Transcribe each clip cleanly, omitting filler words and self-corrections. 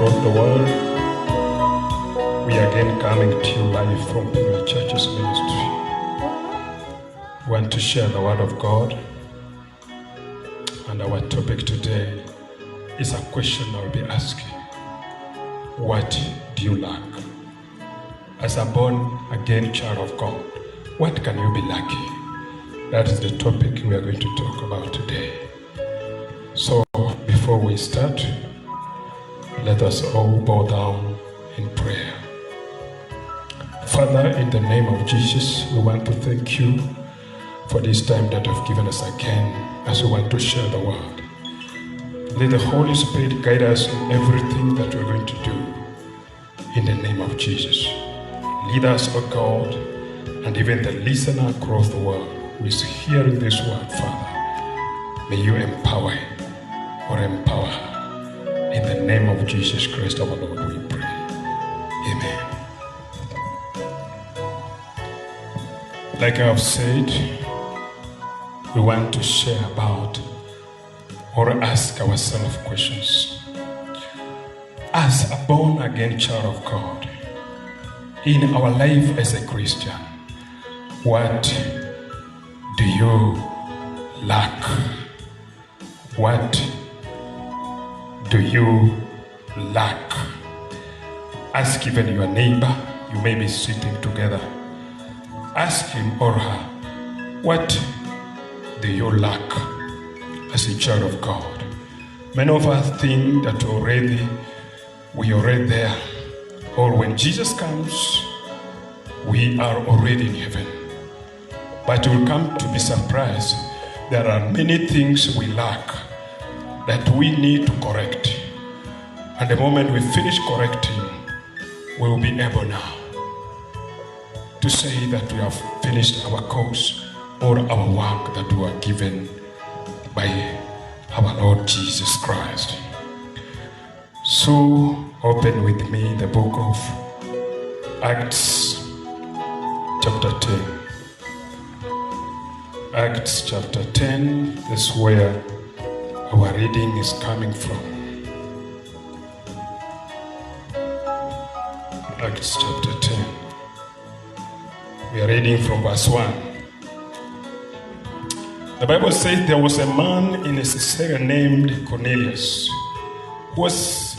across the world. We are again coming to you live from Peniel Church's ministry. We want to share the word of God, and our topic today is a question I'll be asking. What do you lack? As a born-again child of God, what can you be lacking? That is the topic we are going to talk about today. So, before we start, let us all bow down in prayer. Father, in the name of Jesus, we want to thank you for this time that you've given us again as we want to share the word. Let the Holy Spirit guide us in everything that we're going to do. In the name of Jesus. Lead us, O God, and even the listener across the world who is hearing this word, Father. May you empower him or empower her. In the name of Jesus Christ our Lord, we pray. Amen. Like I have said, we want to share about or ask ourselves questions. As a born-again child of God, in our life as a Christian, what do you lack? What do you lack? Ask even your neighbor, you may be sitting together. Ask him or her, what do you lack as a child of God? Many of us think that we are already there. Or when Jesus comes, we are already in heaven. But you'll come to be surprised. There are many things we lack that we need to correct. And the moment we finish correcting, we will be able now to say that we have finished our course or our work that we were given by our Lord Jesus Christ. So open with me the book of Acts chapter 10. Acts chapter 10 is where our reading is coming from. Acts chapter 10. We are reading from verse 1. The Bible says there was a man in Caesarea named Cornelius, who was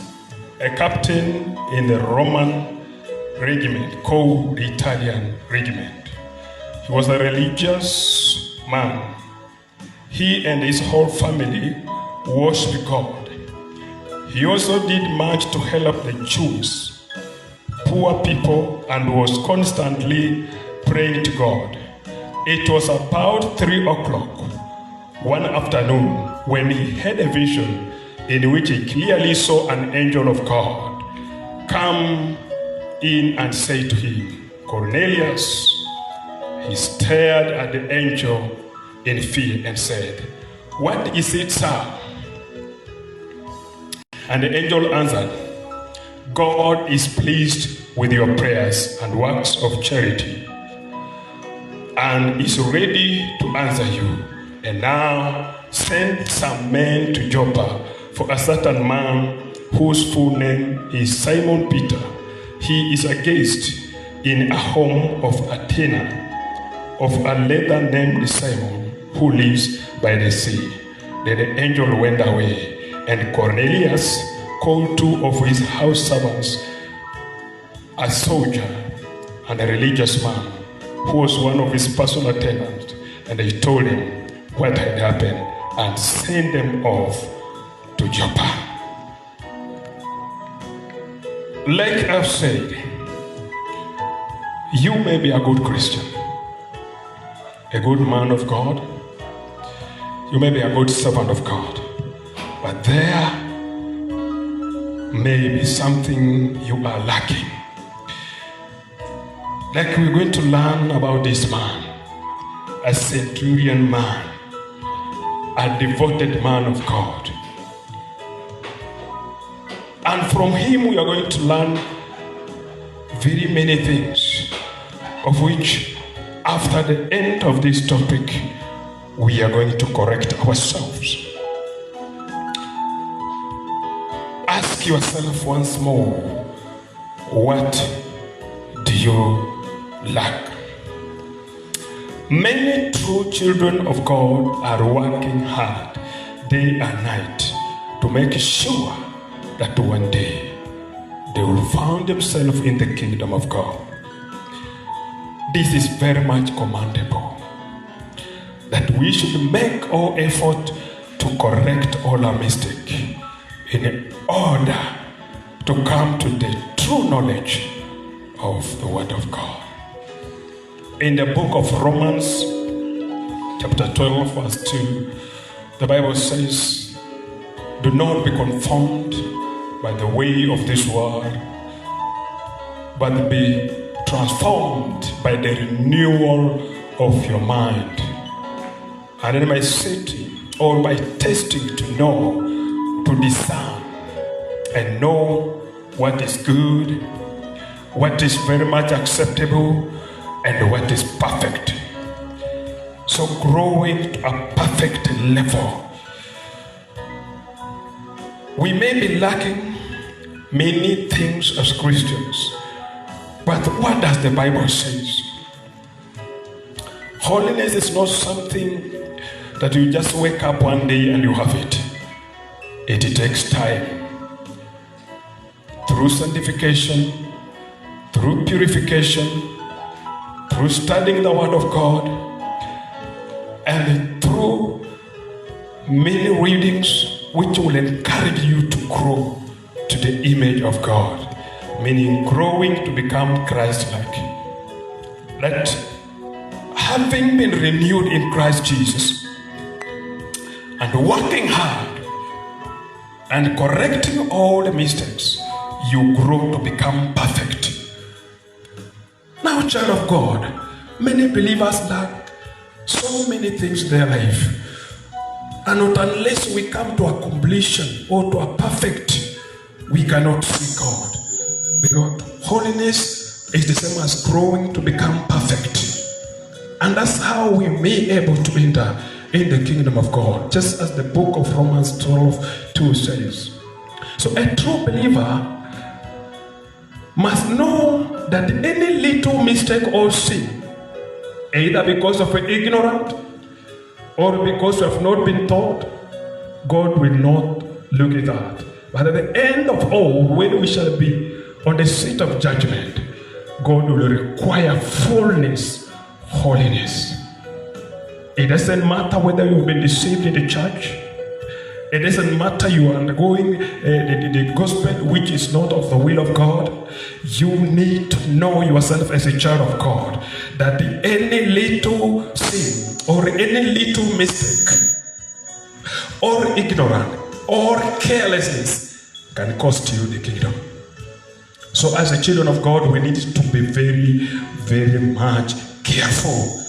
a captain in the Roman regiment called the Italian regiment. He was a religious man. He and his whole family worshipped God. He also did much to help the Jews, poor people, and was constantly praying to God. It was about 3 o'clock one afternoon when he had a vision in which he clearly saw an angel of God come in and say to him, Cornelius. He stared at the angel in fear and said, What is it, sir? And the angel answered, God is pleased with your prayers and works of charity, and is ready to answer you. And now send some men to Joppa for a certain man whose full name is Simon Peter. He is a guest in a home of Athena, of a leader named Simon, who lives by the sea. Then the angel went away, and Cornelius called 2 of his house servants, a soldier and a religious man, who was one of his personal attendants, and they told him what had happened and sent them off to Joppa. Like I've said, you may be a good Christian, a good man of God. You may be a good servant of God, but there may be something you are lacking. Like we're going to learn about this man, a centurion man, a devoted man of God. And from him we are going to learn very many things, of which after the end of this topic, we are going to correct ourselves. Ask Ask yourself once more, what do you lack? Many true children of God are working hard day and night to make sure that one day they will find themselves in the kingdom of God. This is very much commendable, that we should make all effort to correct all our mistakes in order to come to the true knowledge of the Word of God. In the book of Romans, chapter 12, verse 2, the Bible says, "Do not be conformed by the way of this world, but be transformed by the renewal of your mind, and then by sitting or by testing to know, to discern and know what is good, what is very much acceptable, and what is perfect." So growing to a perfect level. We may be lacking many things as Christians, but what does the Bible say? Holiness is not something that you just wake up one day and you have it. It takes time. Through sanctification, through purification, through studying the Word of God, and through many readings which will encourage you to grow to the image of God, meaning growing to become Christ-like. That having been renewed in Christ Jesus and working hard and correcting all the mistakes, you grow to become perfect. Now, child of God, many believers lack so many things in their life. And not unless we come to a completion or to a perfect, we cannot see God. Because holiness is the same as growing to become perfect. And that's how we may be able to enter in the kingdom of God. Just as the book of Romans 12:2 says. So a true believer must know that any little mistake or sin, either because of ignorance or because we have not been taught, God will not look at that. But at the end of all, when we shall be on the seat of judgment, God will require fullness, holiness. It doesn't matter whether you've been deceived in the church. It doesn't matter you are undergoing the gospel which is not of the will of God. You need to know yourself as a child of God, that any little sin or any little mistake or ignorance or carelessness can cost you the kingdom. So as a children of God, we need to be very, very much careful.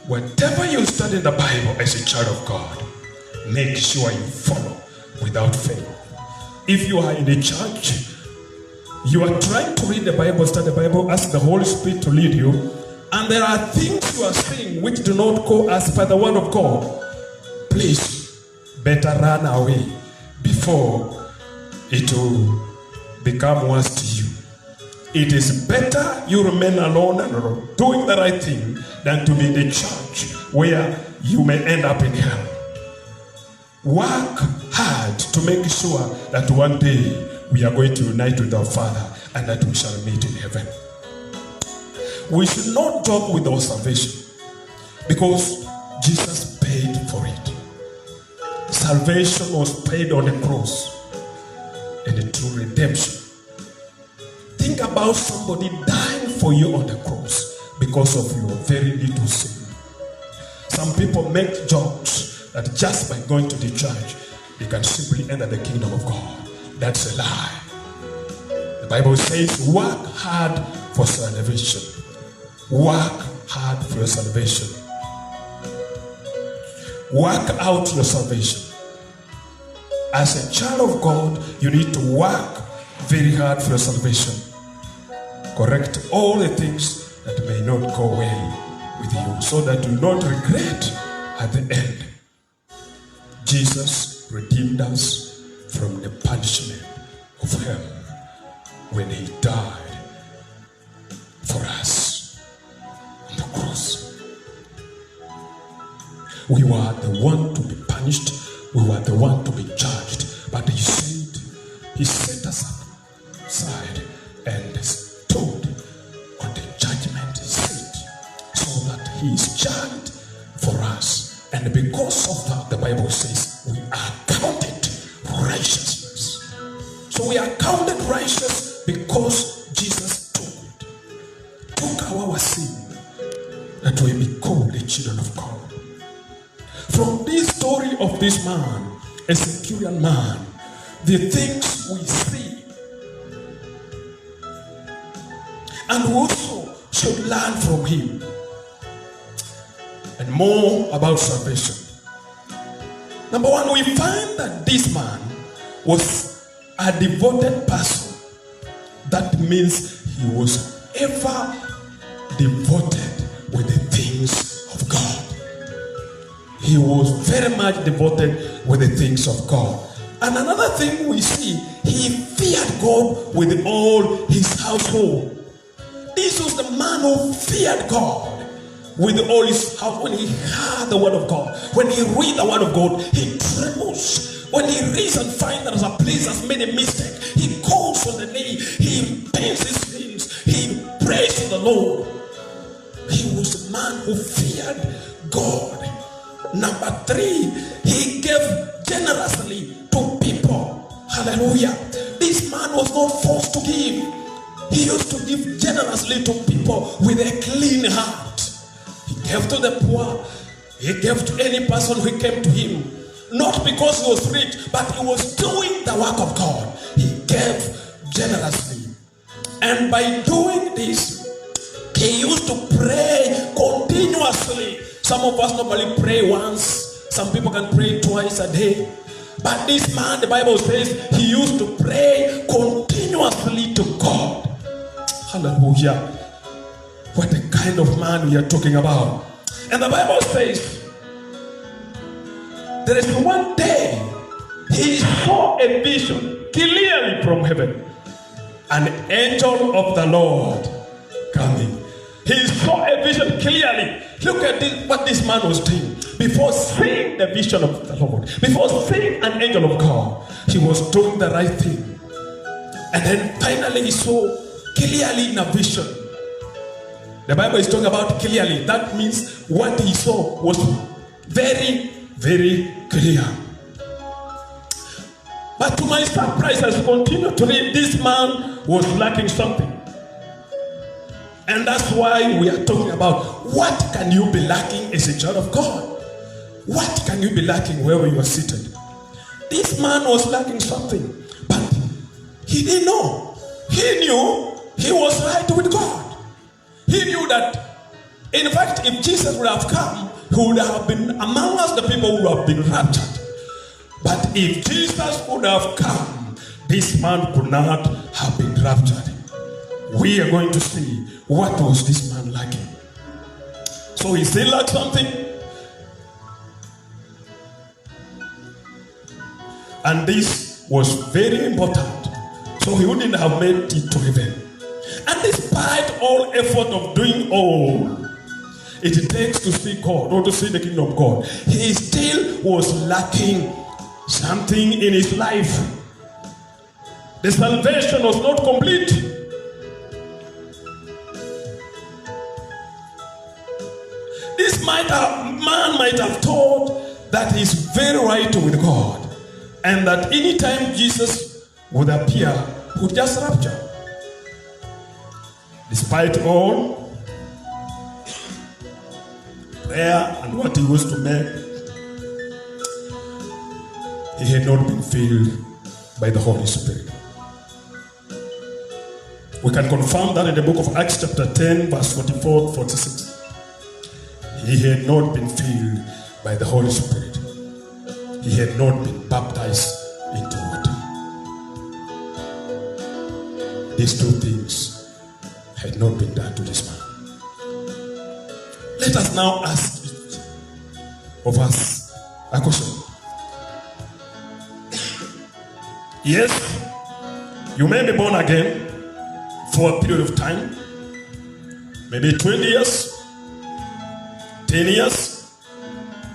Whatever you study in the Bible as a child of God, make sure you follow without fail. If you are in the church, you are trying to read the Bible, study the Bible, ask the Holy Spirit to lead you, and there are things you are saying which do not go as per the word of God, please better run away before it will become worse to you. It is better you remain alone and doing the right thing than to be in the church where you may end up in hell. Work hard to make sure that one day we are going to unite with our Father and that we shall meet in heaven. We should not joke with our salvation because Jesus paid for it. Salvation was paid on the cross and the true redemption. Think about somebody dying for you on the cross because of your very little sin. Some people make jokes that just by going to the church, they can simply enter the kingdom of God. That's a lie. The Bible says, work hard for salvation. Work hard for your salvation. Work out your salvation. As a child of God, you need to work very hard for your salvation. Correct all the things that may not go well with you, so that you will not regret at the end. Jesus redeemed us from the punishment of him when he died for us on the cross. We were the one to be punished. We were the one to be judged. But he set us aside and stood on the judgment seat so that he is judged for us. And because of that, the Bible says we are counted righteousness. So we are counted righteous because Jesus took our sin, that we be called the children of God. From this story of this man, a centurion man, the things we see, and we also should learn from him, and more about salvation. Number one, we find that this man was a devoted person. That means he was ever devoted with the things of God. He was very much devoted with the things of God. And another thing we see, he feared God with all his household. This was the man who feared God with all his house. When he heard the word of God, when he read the word of God, he trembles. When he reads and finds that there's a place has made a mistake, he calls on the name, he repents his sins, he prays to the Lord. He was a man who feared God. Number three, he gave generously to people. Hallelujah. This man was not forced to give. He used to give generously to people with a clean heart. He gave to the poor. He gave to any person who came to him. Not because he was rich, but he was doing the work of God. He gave generously. And by doing this, he used to pray continuously. Some of us normally pray once. Some people can pray twice a day. But this man, the Bible says, he used to pray continuously to God. Hallelujah. What a kind of man we are talking about. And the Bible says, there is one day he saw a vision clearly from heaven. An angel of the Lord coming. He saw a vision clearly. Look at this, what this man was doing. Before seeing the vision of the Lord, before seeing an angel of God, he was doing the right thing. And then finally he saw clearly in a vision. The Bible is talking about clearly. That means what he saw was very, very clear. But to my surprise, as I continue to read, this man was lacking something. And that's why we are talking about what can you be lacking as a child of God? What can you be lacking wherever you are seated? This man was lacking something, but he didn't know. He knew he was right with God. He knew that, in fact, if Jesus would have come, he would have been among us, the people who would have been raptured. But if Jesus would have come, this man could not have been raptured. We are going to see what was this man lacking. So he still lacked something. And this was very important. So he wouldn't have made it to heaven. And despite all effort of doing all it takes to see God or to see the kingdom of God, he still was lacking something in his life. The salvation was not complete. This man might have thought that he's very right with God, and that anytime Jesus would appear, he would just rapture. Despite all prayer and what he used to make, he had not been filled by the Holy Spirit. We can confirm that in the book of Acts chapter 10 verse 44-46. He had not been filled by the Holy Spirit. He had not been baptized into water. These two things had not been done to this man. Let us now ask each of us a question. Yes, You may be born again for a period of time, maybe 20 years, 10 years,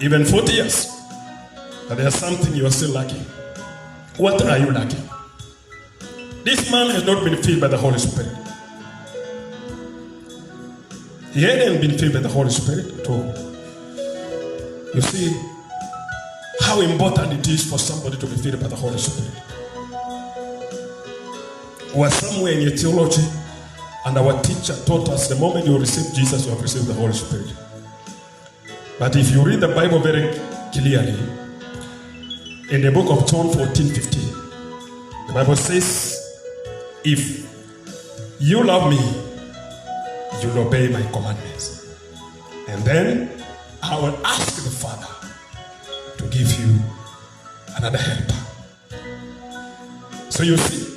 even 40 years. But there's something you are still lacking. What are you lacking? This man has not been filled by the Holy Spirit. He hadn't been filled by the Holy Spirit at all. You see how important it is for somebody to be filled by the Holy Spirit. We are somewhere in your theology, and our teacher taught us the moment you receive Jesus, you have received the Holy Spirit. But if you read the Bible very clearly, in the book of John 14:15, the Bible says, if you love me, you'll obey my commandments. And then I will ask the Father to give you another helper. So you see,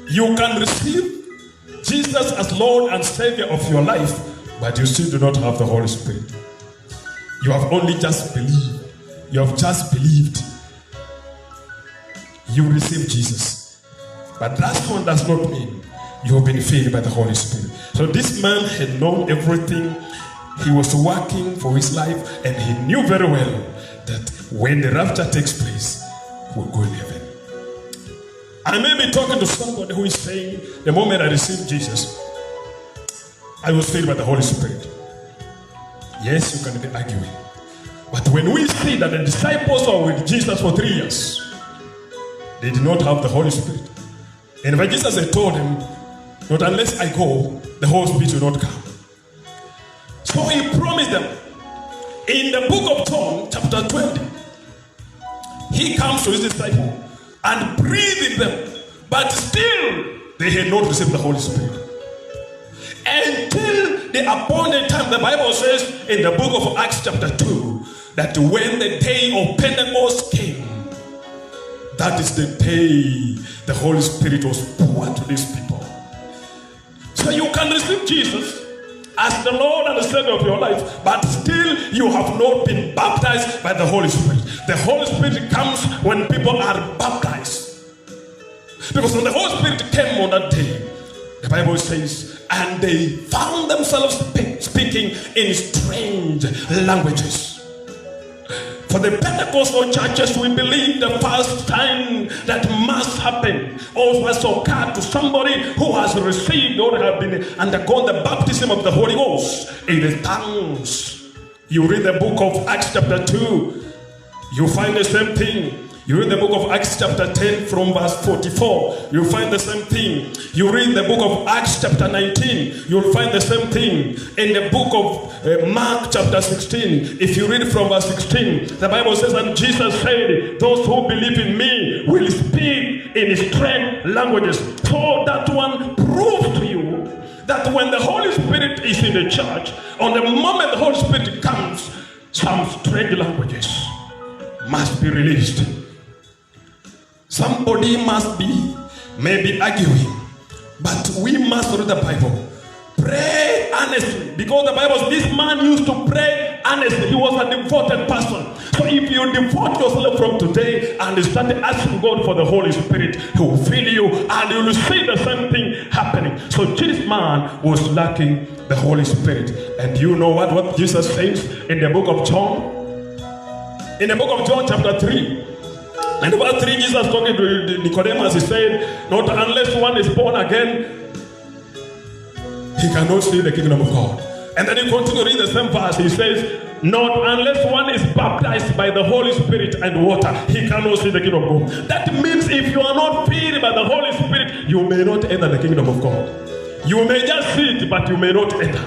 you can receive Jesus as Lord and Savior of your life, but you still do not have the Holy Spirit. You have only just believed. You have just believed. You receive Jesus. But that one does not mean you have been filled by the Holy Spirit. So this man had known everything. He was working for his life, and he knew very well that when the rapture takes place, he will go in heaven. I may be talking to somebody who is saying, the moment I received Jesus, I was filled by the Holy Spirit. Yes, you can be arguing. But when we see that the disciples were with Jesus for 3 years, they did not have the Holy Spirit. And when Jesus had told him, not unless I go, the Holy Spirit will not come. So he promised them. In the book of John, chapter 20, he comes to his disciples and breathed in them, but still they had not received the Holy Spirit. Until the appointed time, the Bible says in the book of Acts chapter 2, that when the day of Pentecost came, that is the day the Holy Spirit was poured to these people. So you can receive Jesus as the Lord and the Savior of your life, but still you have not been baptized by the Holy Spirit. The Holy Spirit comes when people are baptized. Because when the Holy Spirit came on that day, the Bible says, and they found themselves speaking in strange languages. For the Pentecostal churches, we believe the first time that must happen or must occur to somebody who has received or have been undergone the baptism of the Holy Ghost in the tongues. You read the book of Acts chapter 2, you find the same thing. You read the book of Acts chapter 10 from verse 44, you find the same thing. You read the book of Acts chapter 19, you'll find the same thing. In the book of Mark chapter 16, if you read from verse 16, the Bible says, and Jesus said, those who believe in me will speak in strange languages. So that one proves to you that when the Holy Spirit is in the church, on the moment the Holy Spirit comes, some strange languages must be released. Somebody must be maybe arguing, but we must read the Bible. Pray earnestly, because the Bible says this man used to pray earnestly. He was a devoted person. So if you devote yourself from today and start asking God for the Holy Spirit, He will fill you and you will see the same thing happening. So this man was lacking the Holy Spirit. And you know what Jesus says in the book of John? In the book of John chapter 3. And verse 3, Jesus talking to Nicodemus, he said, not unless one is born again, he cannot see the kingdom of God. And then he continues to read the same verse. He says, not unless one is baptized by the Holy Spirit and water, he cannot see the kingdom of God. That means if you are not filled by the Holy Spirit, you may not enter the kingdom of God. You may just see it, but you may not enter.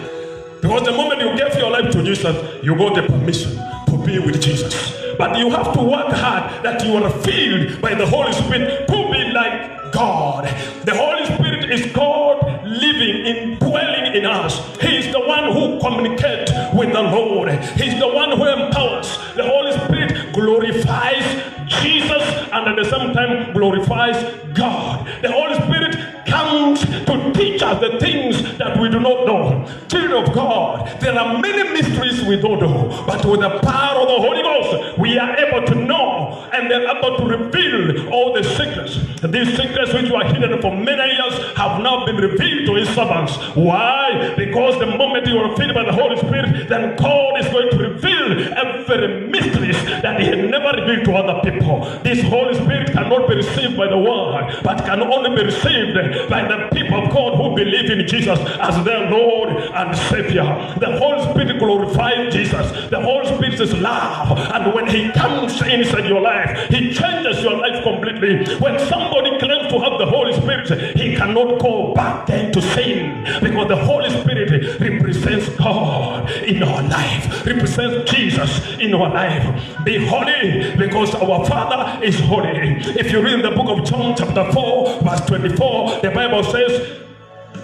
Because the moment you give your life to Jesus, you got the permission to be with Jesus. But you have to work hard that you are filled by the Holy Spirit to be like God. The Holy Spirit is God living in, dwelling in us. He is the one who communicates with the Lord. He is the one who empowers. The Holy Spirit glorifies Jesus and at the same time glorifies God. The Holy Spirit comes to teach us the things that we do not know. Children of God, there are many mysteries we don't know, but with the power of the Holy Ghost, we are able to know and and they're able to reveal all the secrets. These secrets which were hidden for many years have now been revealed to his servants. Why? Because the moment you are filled by the Holy Spirit, then God is going to reveal every mysteries that he had never revealed to other people. This Holy Spirit cannot be received by the world, but can only be received by the people of God who believe in Jesus as their Lord and Savior. The Holy Spirit glorifies Jesus. The Holy Spirit is love, and when he comes inside your life, he changes your life completely. When somebody claims to have the Holy Spirit, he cannot go back then to sin, because the Holy Spirit represents God in our life, represents Jesus in our life. Be holy because our Father is holy. If you read the book of John chapter 4 verse 24, the Bible says,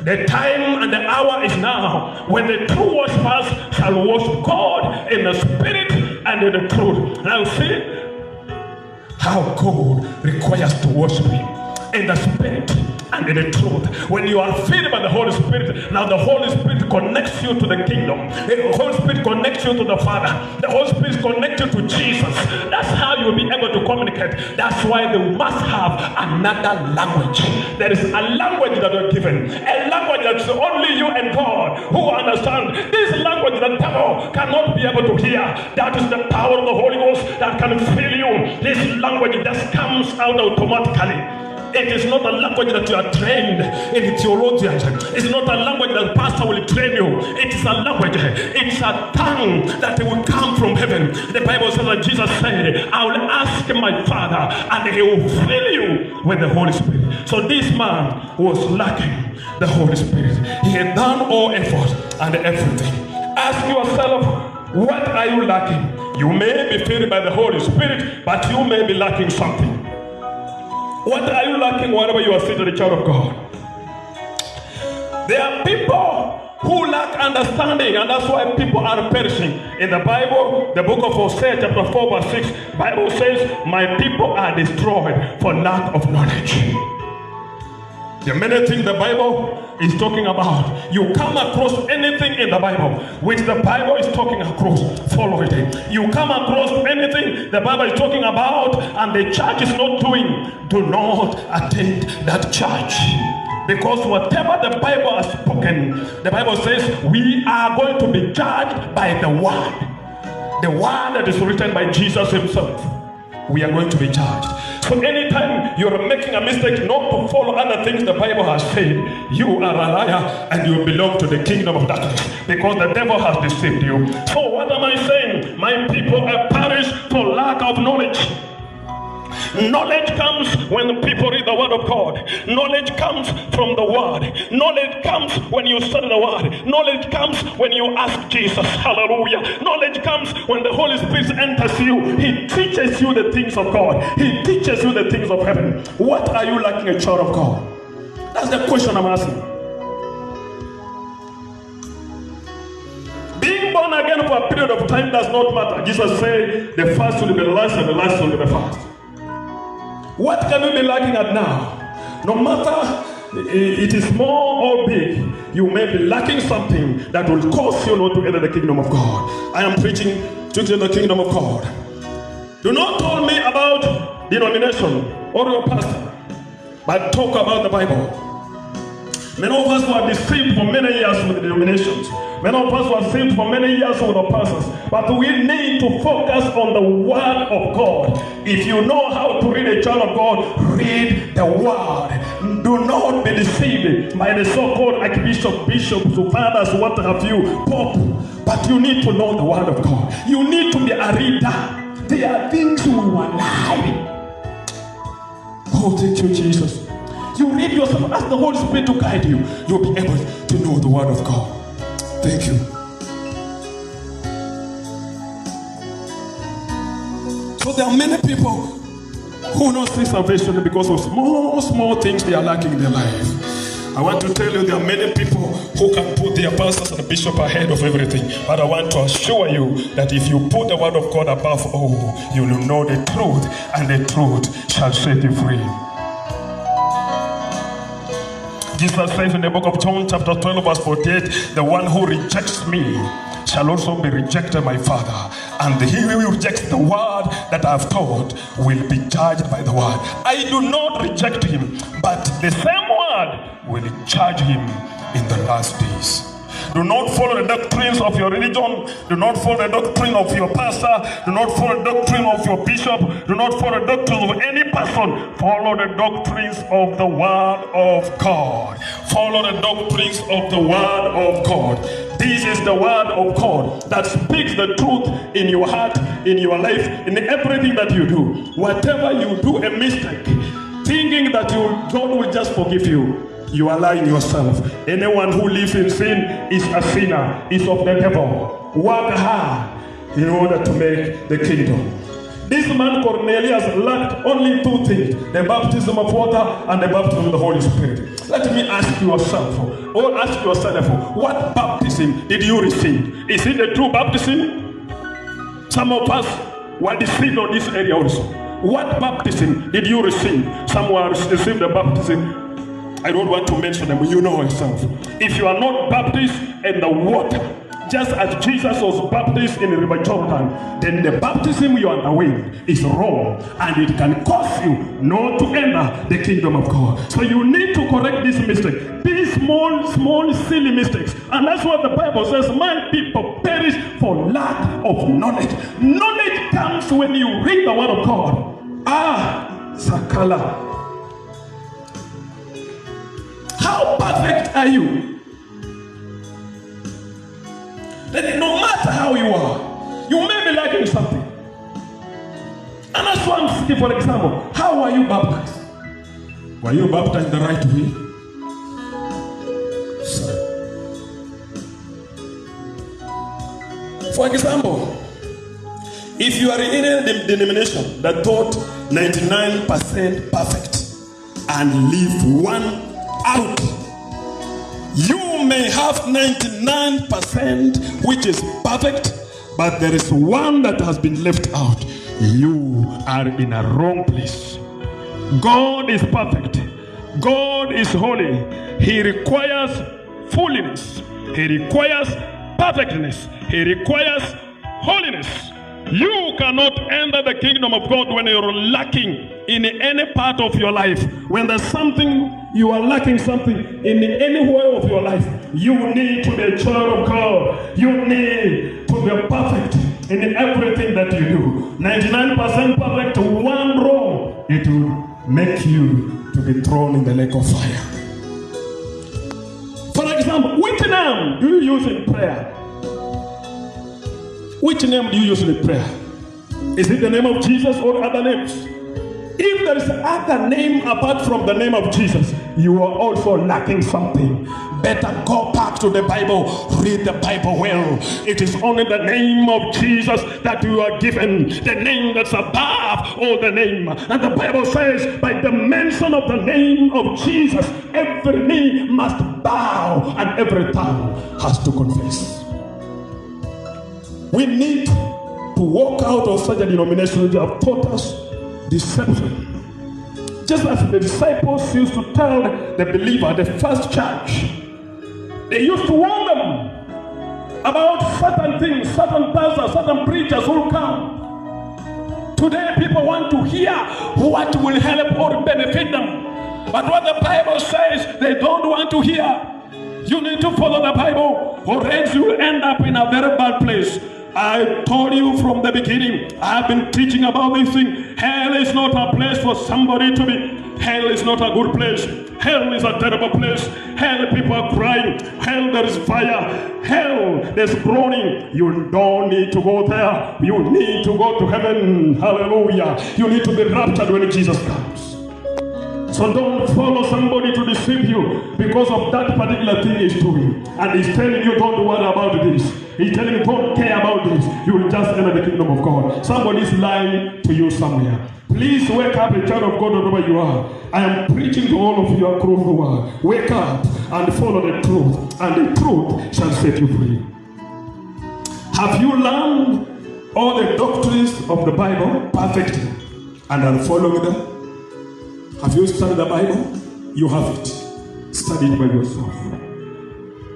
the time and the hour is now when the true worshipers shall worship God in the spirit and in the truth. Now see how God requires to worship him in the spirit and in the truth. When you are filled by the Holy Spirit, now the Holy Spirit connects you to the kingdom. The Holy Spirit connects you to the Father. The Holy Spirit connects you to Jesus. That's how you will be able to communicate. That's why they must have another language. There is a language that you're given, a language that's only you and God who understand. This language that devil cannot be able to hear. That is the power of the Holy Ghost that can fill you. This language just comes out automatically. It is not a language that you are trained in theologians. It's not a language that pastor will train you. It is a language. It's a tongue that will come from heaven. The Bible says that Jesus said, I will ask my Father and he will fill you with the Holy Spirit. So this man was lacking the Holy Spirit. He had done all effort and everything. Ask yourself, what are you lacking? You may be filled by the Holy Spirit, but you may be lacking something. What are you lacking wherever you are sitting, the child of God? There are people who lack understanding, and that's why people are perishing. In the Bible, the book of Hosea chapter 4 verse 6, Bible says, my people are destroyed for lack of knowledge. There are many things the Bible is talking about. You come across anything in the Bible which the Bible is talking across, follow it. You come across anything the Bible is talking about and the church is not doing, do not attend that church. Because whatever the Bible has spoken, the Bible says we are going to be judged by the word. The word that is written by Jesus himself. We are going to be judged. So anytime you're making a mistake not to follow other things the Bible has said, you are a liar and you belong to the kingdom of darkness, because the devil has deceived you. So what am I saying? My people are perished for lack of knowledge. Knowledge comes when people read the word of God. Knowledge comes from the word. Knowledge comes when you study the word. Knowledge comes when you ask Jesus. Hallelujah. Knowledge comes when the Holy Spirit enters you. He teaches you the things of God. He teaches you the things of heaven. What are you lacking, a child of God? That's the question I'm asking. Being born again for a period of time does not matter. Jesus said the first will be the last and the last will be the first. What can you be lacking at now? No matter it is small or big, you may be lacking something that will cause you not to enter the kingdom of God. I am preaching to the kingdom of God. Do not tell me about denomination or your pastor, but talk about the Bible. Many of us were deceived for many years with the denominations. Many of us were deceived for many years with the pastors. But we need to focus on the word of God. If you know how to read a child of God, read the word. Do not be deceived by the so-called archbishop, bishops, fathers, what have you, pope. But you need to know the word of God. You need to be a reader. There are things we will lie. Oh, thank you, Jesus. You read yourself, ask the Holy Spirit to guide you. You'll be able to know the word of God. Thank you. So there are many people who don't see salvation because of small things they are lacking in their life. I want to tell you there are many people who can put their pastors and the bishop ahead of everything. But I want to assure you that if you put the word of God above all, you will know the truth, and the truth shall set you free. Jesus says in the book of John chapter 12 verse 48, the one who rejects me shall also be rejected by Father. And he who rejects the word that I have taught will be judged by the word. I do not reject him, but the same word will judge him in the last days. Do not follow the doctrines of your religion. Do not follow the doctrine of your pastor. Do not follow the doctrine of your bishop. Do not follow the doctrines of any person. Follow the doctrines of the word of God. Follow the doctrines of the word of God. This is the word of God that speaks the truth in your heart, in your life, in everything that you do. Whatever you do a mistake, thinking that God will just forgive you, you are lying yourself. Anyone who lives in sin is a sinner, is of the devil. Work hard in order to make the kingdom. This man Cornelius lacked only two things: the baptism of water and the baptism of the Holy Spirit. Let me ask yourself, what baptism did you receive? Is it the true baptism? Some of us were deceived on this area also. What baptism did you receive? Some were received the baptism. I don't want to mention them, but you know yourself. If you are not baptized in the water, just as Jesus was baptized in the River Jordan, then the baptism you are undergoing is wrong, and it can cause you not to enter the kingdom of God. So you need to correct this mistake. These small, silly mistakes. And that's what the Bible says: my people perish for lack of knowledge. Knowledge comes when you read the word of God. Sakala. How perfect are you? That no matter how you are, you may be lacking something. And that's why I'm asking, for example, how are you baptized? Were you baptized the right way? For example, if you are in a denomination that taught 99% perfect and leave one out, you may have 99% which is perfect, but there is one that has been left out. You are in a wrong place. God is perfect. God is holy. He requires holiness. He requires perfectness. He requires holiness. You cannot enter the kingdom of God when you're lacking in any part of your life. When there's something, you are lacking something in any way of your life, you need to be a child of God. You need to be perfect in everything that you do. 99% perfect, one wrong, it will make you to be thrown in the lake of fire. For example, which name do you use in prayer? Which name do you use in prayer? Is it the name of Jesus or other names? If there is other name apart from the name of Jesus, you are also lacking something. Better go back to the Bible, read the Bible well. It is only the name of Jesus that you are given, the name that's above all the name. And the Bible says, by the mention of the name of Jesus, every knee must bow and every tongue has to confess. We need to walk out of such a denomination that have taught us deception. Just as the disciples used to tell the believer, the first church, they used to warn them about certain things, certain pastors, certain preachers who come. Today people want to hear what will help or benefit them. But what the Bible says, they don't want to hear. You need to follow the Bible, or else you will end up in a very bad place. I told you from the beginning, I've been teaching about this thing. Hell is not a place for somebody to be. Hell is not a good place. Hell is a terrible place. Hell, people are crying. Hell, there is fire. Hell, there's groaning. You don't need to go there. You need to go to heaven. Hallelujah. You need to be raptured when Jesus comes. So don't follow somebody to deceive you because of that particular thing he's doing. And he's telling you don't worry about this. He's telling you don't care about this. You will just enter the kingdom of God. Somebody's lying to you somewhere. Please wake up, a child of God, wherever you are. I am preaching to all of you across the world. Wake up and follow the truth, and the truth shall set you free. Have you learned all the doctrines of the Bible perfectly and are following them? Have you studied the Bible? You have it. Study it by yourself.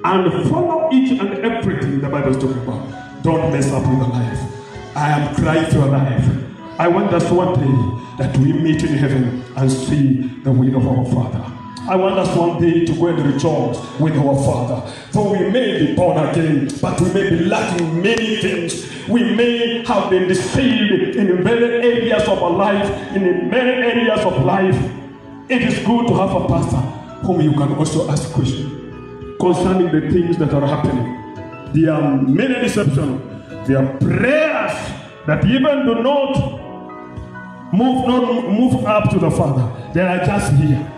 and follow each and everything the Bible is talking about. Don't mess up with your life. I am crying for your life. I want us one day that we meet in heaven and see the will of our Father. I want us one day to go and rejoice with our Father. For we may be born again, but we may be lacking many things. We may have been deceived in many areas of our life, in many areas of life. It is good to have a pastor whom you can also ask questions concerning the things that are happening. There are many deceptions. There are prayers that even do not move up to the Father. They are just here.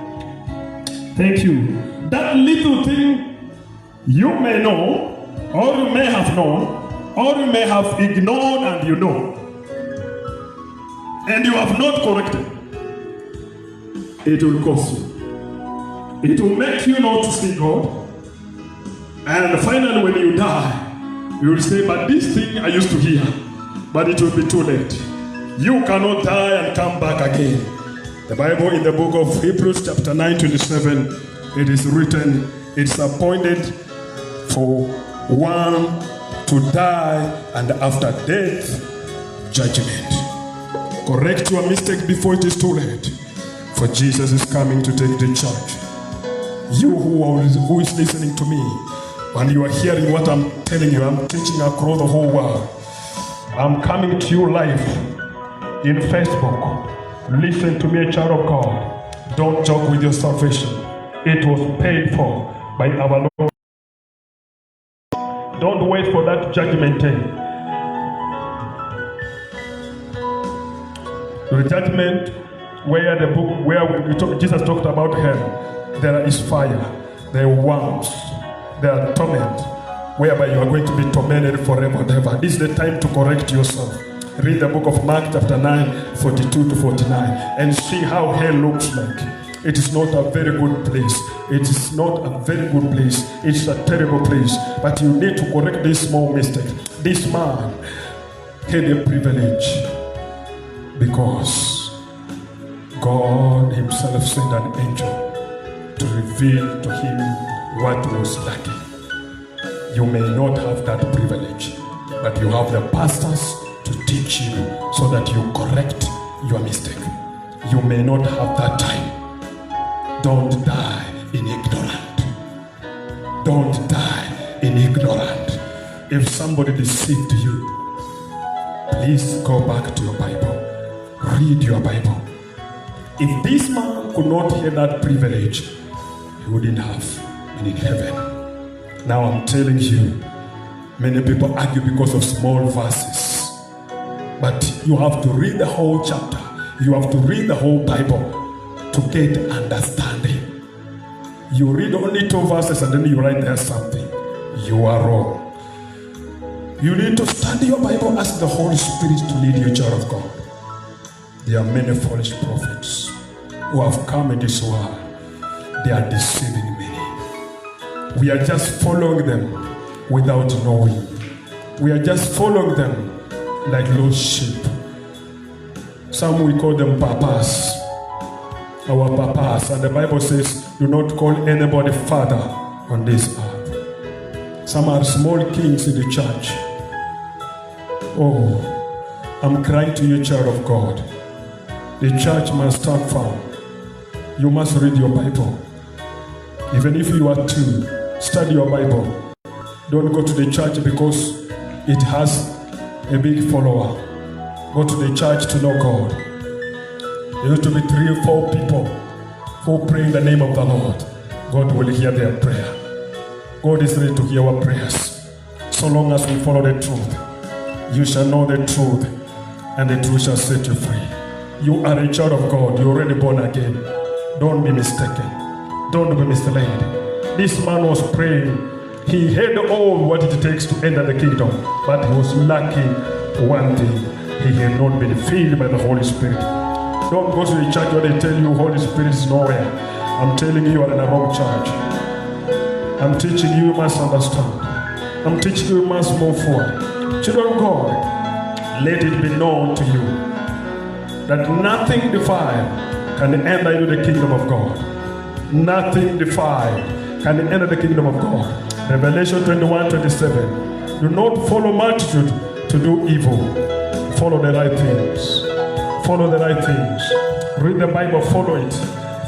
Thank you. That little thing you may know, or you may have known, or you may have ignored and you know, and you have not corrected, it will cost you. It will make you not to see God. And finally, when you die, you will say, but this thing I used to hear, but it will be too late. You cannot die and come back again. The Bible in the book of Hebrews chapter 9:27, it is written, it's appointed for one to die, and after death, judgment. Correct your mistake before it is too late, for Jesus is coming to take the charge. You who is listening to me, and you are hearing what I'm telling you, I'm teaching across the whole world. I'm coming to you live in Facebook. Listen to me, a child of God. Don't joke with your salvation. It was paid for by our Lord. Don't wait for that judgment day. The judgment where the book where Jesus talked about hell, there is fire, there are worms, there are torment, whereby you are going to be tormented forever and ever. This is the time to correct yourself. Read the book of Mark chapter 9, 42 to 49, and see how hell looks like. It is not a very good place. It is not a very good place. It's a terrible place. But you need to correct this small mistake. This man had a privilege because God himself sent an angel to reveal to him what was lacking. You may not have that privilege, but you have the pastors to teach you so that you correct your mistake. You may not have that time. Don't die in ignorance. Don't die in ignorance. If somebody deceived you, please go back to your Bible. Read your Bible. If this man could not hear that privilege, he wouldn't have been in heaven. Now I'm telling you, many people argue because of small verses. But you have to read the whole chapter. You have to read the whole Bible to get understanding. You read only 2 verses and then you write there something. You are wrong. You need to study your Bible, ask the Holy Spirit to lead you, child of God. There are many foolish prophets who have come in this world. They are deceiving many. We are just following them without knowing. We are just following them like lost sheep. Some we call them papas. Our papas. And the Bible says, do not call anybody father on this earth. Some are small kings in the church. Oh, I'm crying to you, child of God. The church must stand firm. You must read your Bible. Even if you are 2, study your Bible. Don't go to the church because it has a big follower. Go to the church to know God. There used to be 3 or 4 people who pray in the name of the Lord. God will hear their prayer. God is ready to hear our prayers. So long as we follow the truth, you shall know the truth, and the truth shall set you free. You are a child of God. You're already born again. Don't be mistaken. Don't be misled. This man was praying. He had all what it takes to enter the kingdom, but he was lacking one thing. He had not been filled by the Holy Spirit. Don't go to the church where they tell you Holy Spirit is nowhere. I'm telling you, you are in the wrong church. I'm teaching you, you must understand. I'm teaching you, you must move forward. Children of God, let it be known to you that nothing defiled can enter into the kingdom of God. Nothing defiled can enter the kingdom of God. Revelation 21:27. Do not follow multitude to do evil. Follow the right things. Follow the right things. Read the Bible, follow it.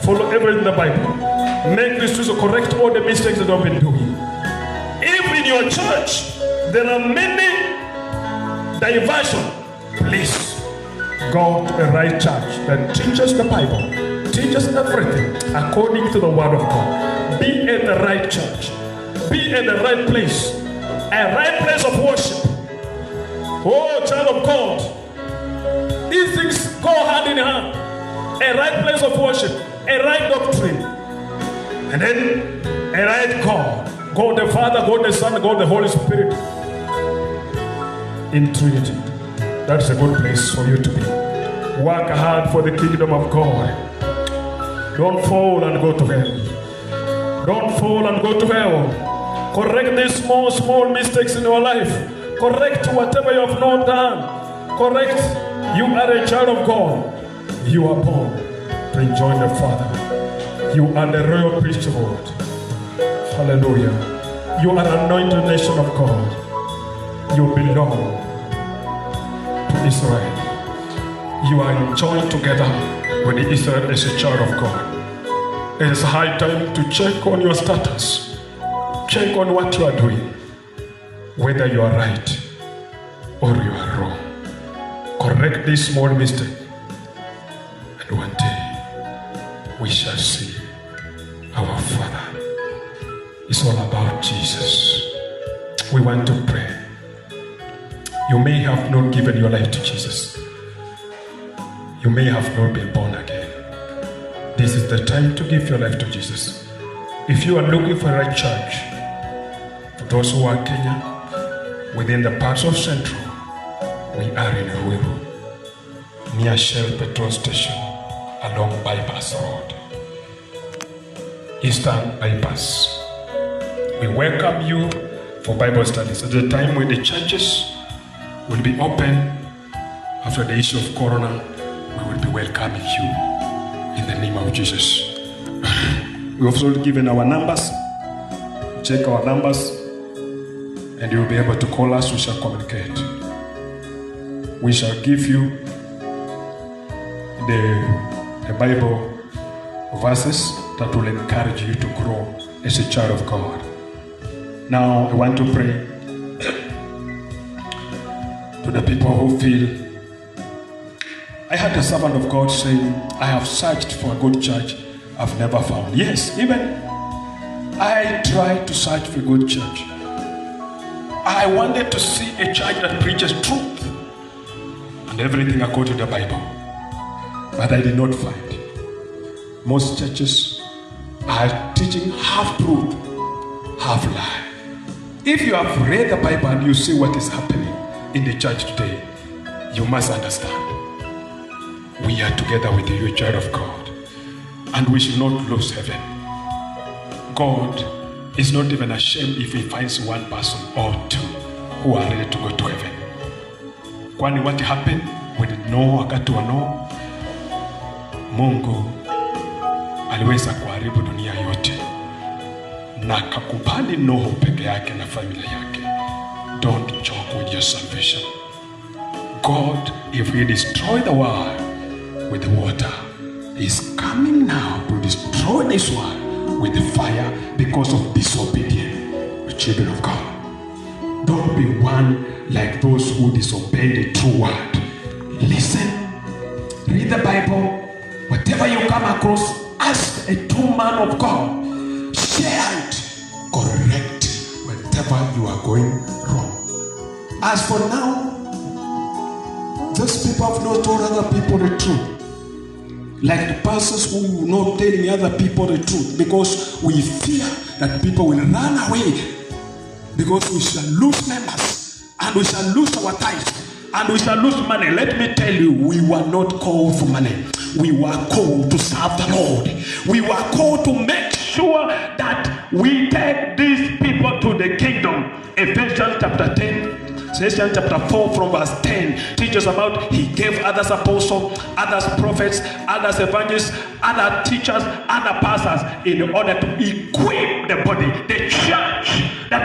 Follow everything in the Bible. Make this to correct all the mistakes that I've been doing. If in your church there are many diversions, please go to the right church that teaches the Bible, teaches everything according to the Word of God. Be at the right church. Be at the right place. A right place of worship. Oh, child of God. These things go hand in hand. A right place of worship. A right doctrine. And then a right God. God the Father, God the Son, God the Holy Spirit. In Trinity. That's a good place for you to be. Work hard for the kingdom of God. Don't fall and go to hell. Don't fall and go to hell. Correct these small mistakes in your life. Correct whatever you have not done. Correct. You are a child of God. You are born to enjoy the Father. You are the royal priesthood. Hallelujah. You are an anointed nation of God. You belong to Israel. You are joined together with Israel as a child of God. It is high time to check on your status. Check on what you are doing, whether you are right or you are wrong. Correct this small mistake, and one day we shall see our Father. It's all about Jesus. We want to pray. You may have not given your life to Jesus. You may have not been born again. This is the time to give your life to Jesus. If you are looking for a right church, for those who are Kenya, within the parts of Central, we are in Ruiru, near Shell Petrol Station, along Bypass Road, Eastern Bypass. We welcome you for Bible studies at the time when the churches will be open after the issue of Corona. We will be welcoming you in the name of Jesus. We've also given our numbers. Check our numbers and you'll be able to call us. We shall communicate. We shall give you the Bible verses that will encourage you to grow as a child of God. Now I want to pray to the people who feel. I had a servant of God saying, I have searched for a good church, I've never found. Yes, even I tried to search for a good church. I wanted to see a church that preaches truth and everything according to the Bible, but I did not find. Most churches are teaching half truth, half lie. If you have read the Bible and you see what is happening in the church today, you must understand. We are together with you, child of God, and we should not lose heaven. God is not even ashamed if he finds one person or two who are ready to go to heaven. Kwani what happened with Noah wakati wa Noah? Mungu aliweza kuharibu dunia yote na akakubali Noah peke yake na familia yake. Don't joke with your salvation. God, if he destroy the world with the water, is coming now to destroy this world with the fire because of disobedience. Children of God, don't be one like those who disobey the true word. Listen, read the Bible. Whatever you come across, ask a true man of God. Share it. Correct whatever you are going wrong. As for now, those people have not told other people the truth. Like the pastors who will not telling other people the truth, because we fear that people will run away, because we shall lose members and we shall lose our tithes and we shall lose money. Let me tell you, we were not called for money. We were called to serve the Lord. We were called to make sure that we take these people to the kingdom. Ephesians chapter 10. Ephesians chapter 4 from verse 10 teaches about he gave others apostles, others prophets, others evangelists, other teachers, other pastors in order to equip the body, the church that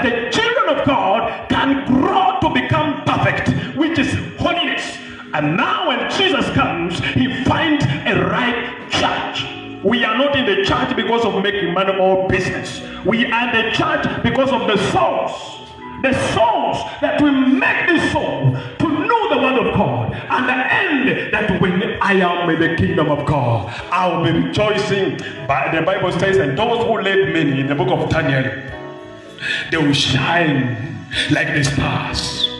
money or business. We are the church because of the souls. The souls that will make the soul to know the word of God, and the end that when I am in the kingdom of God, I will be rejoicing. But the Bible says, and those who led many in the book of Daniel, they will shine like the stars.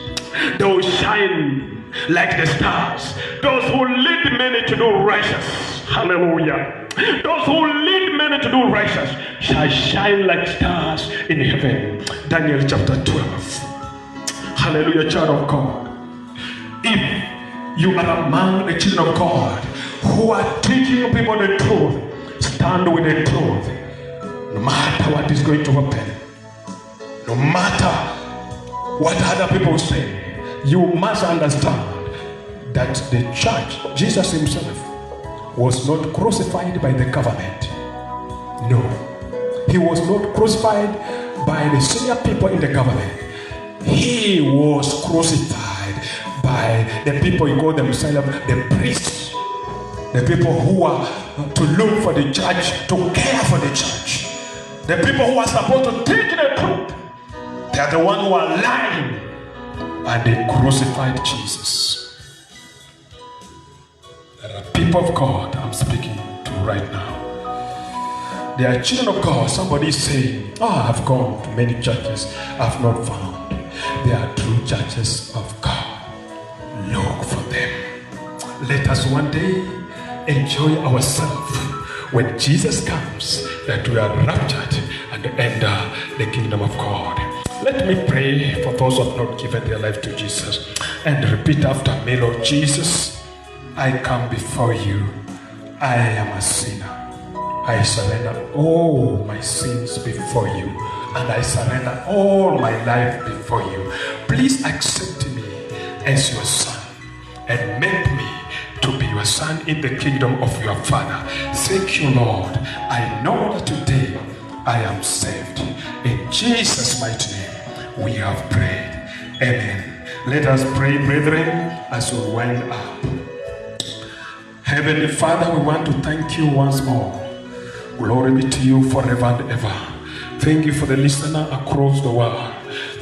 They will shine like the stars. Those who lead many to do righteous, hallelujah. Those who lead many to do righteous shall shine like stars in heaven. Daniel chapter 12. Hallelujah, child of God. If you are among the children of God who are teaching people the truth, stand with the truth. No matter what is going to happen, no matter what other people say, you must understand that the church, Jesus himself, was not crucified by the government. No. He was not crucified by the senior people in the government. He was crucified by the people who call themselves the priests. The people who are to look for the church, to care for the church. The people who are supposed to teach the truth. They are the ones who are lying. And they crucified Jesus. There are people of God I'm speaking to right now. They are children of God. Somebody is saying, I've gone to many churches, I've not found. They are true churches of God. Look for them. Let us one day enjoy ourselves when Jesus comes, that we are raptured and enter the kingdom of God. Let me pray for those who have not given their life to Jesus, and repeat after me. Lord Jesus, I come before you. I am a sinner. I surrender all my sins before you, and I surrender all my life before you. Please accept me as your son and make me to be your son in the kingdom of your Father. Thank you, Lord. I know that today I am saved. In Jesus' mighty name we have prayed. Amen. Let us pray, brethren, as we wind up. Heavenly Father, we want to thank you once more. Glory be to you forever and ever. Thank you for the listener across the world.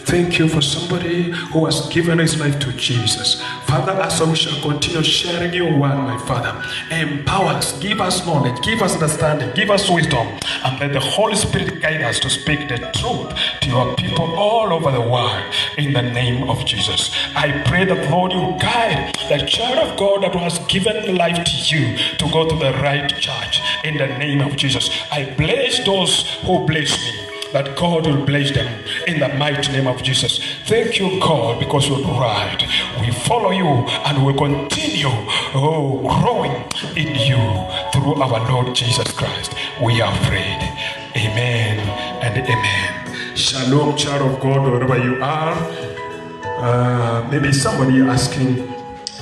Thank you for somebody who has given his life to Jesus. Father, as we shall continue sharing your word, my Father, empower us, give us knowledge, give us understanding, give us wisdom, and let the Holy Spirit guide us to speak the truth to your people all over the world, in the name of Jesus. I pray that, Lord, you guide the child of God that has given life to you to go to the right church, in the name of Jesus. I bless those who bless me, that God will bless them in the mighty name of Jesus. Thank you, God, because you're right. We follow you and we continue growing in you through our Lord Jesus Christ. We are prayed. Amen and amen. Shalom, child of God, wherever you are. Maybe somebody asking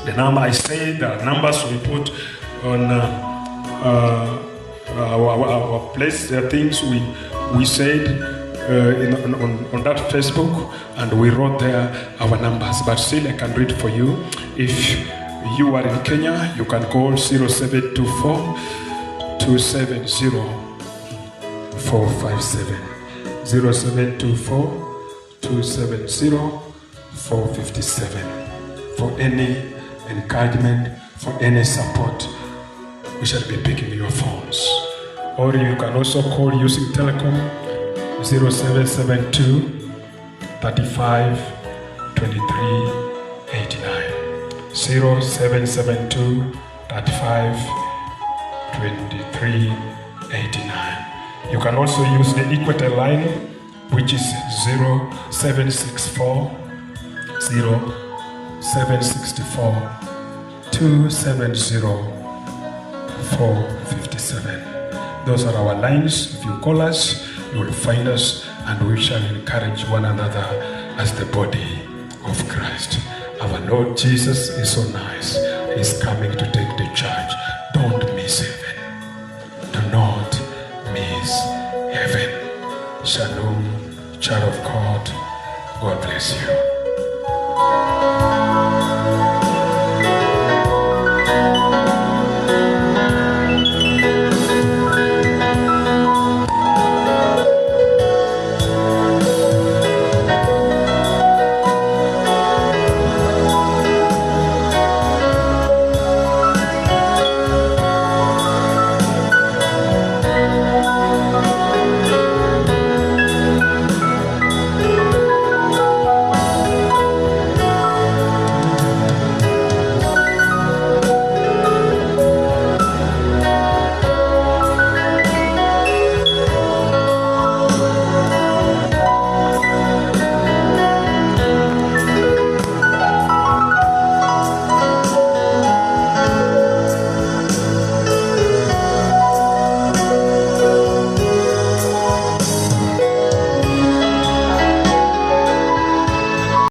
the number. I say the numbers we put on our place, the things we said on that Facebook, and we wrote there our numbers, but still I can read for you. If you are in Kenya, you can call 0724 270 457, 0724 270 457. For any encouragement, for any support, we shall be picking your phones. Or you can also call using Telecom 0772 35 23 89. 0772 35 23 89. You can also use the Equator line, which is 0764 0764 270 457. Those are our lines. If you call us, you will find us, and we shall encourage one another as the body of Christ. Our Lord Jesus is so nice. He's coming to take the charge. Don't miss heaven. Do not miss heaven. Shalom, child of God. God bless you.